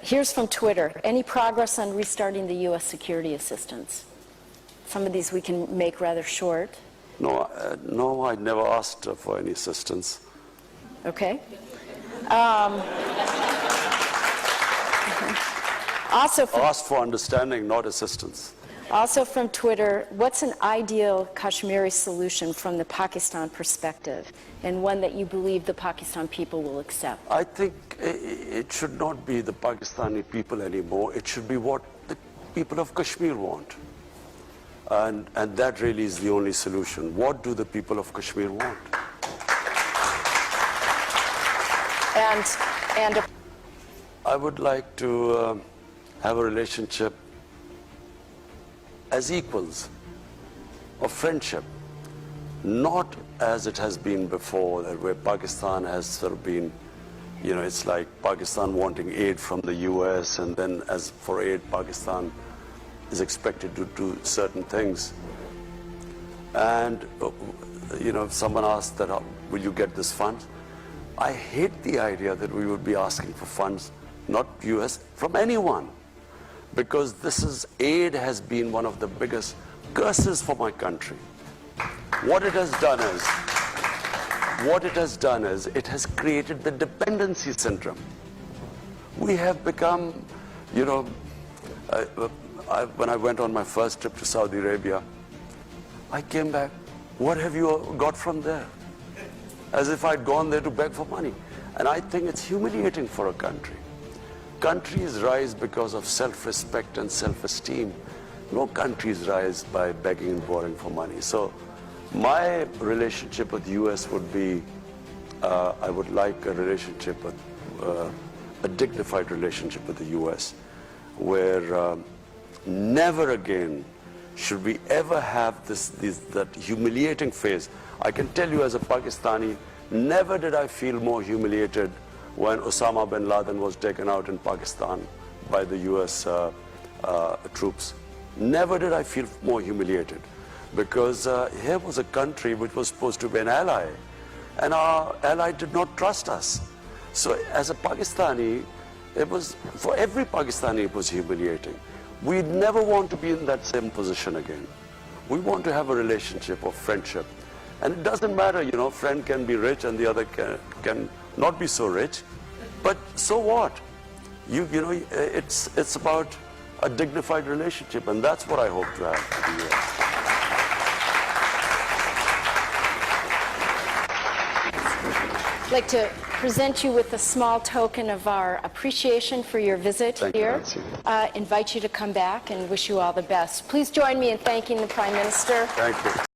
Here's from Twitter. Any progress on restarting the U.S. security assistance? Some of these we can make rather short. No, no, I never asked for any assistance. Okay. Also from, asked for understanding, not assistance. Also from Twitter, what's an ideal Kashmiri solution from the Pakistan perspective, and one that you believe the Pakistan people will accept? I think it should not be the Pakistani people anymore. It should be what the people of Kashmir want. And that really is the only solution. What do the people of Kashmir want? And I would like to have a relationship as equals, of friendship, not as it has been before, where Pakistan has sort of been, you know, it's like Pakistan wanting aid from the US, and then as for aid, Pakistan is expected to do certain things. And, you know, if someone asked that, will you get this fund? I hate the idea that we would be asking for funds, not US, from anyone. Because aid has been one of the biggest curses for my country. What it has done is, it has created the dependency syndrome. We have become, you know, when I went on my first trip to Saudi Arabia, I came back, what have you got from there? As if I'd gone there to beg for money. And I think it's humiliating for a country. Countries rise because of self-respect and self-esteem. No countries rise by begging and borrowing for money. So my relationship with the US would be, I would like a relationship, a dignified relationship with the US, where never again should we ever have that humiliating phase. I can tell you as a Pakistani, never did I feel more humiliated when Osama bin Laden was taken out in Pakistan by the US troops. Never did I feel more humiliated, because here was a country which was supposed to be an ally, and our ally did not trust us. So as a Pakistani, for every Pakistani it was humiliating. We never want to be in that same position again. We want to have a relationship of friendship. And it doesn't matter, you know, friend can be rich and the other can not be so rich, but so what? You know, it's about a dignified relationship, and that's what I hope to have with the US. I'd like to present you with a small token of our appreciation for your visit here. Invite you to come back and wish you all the best. Please join me in thanking the Prime Minister. Thank you.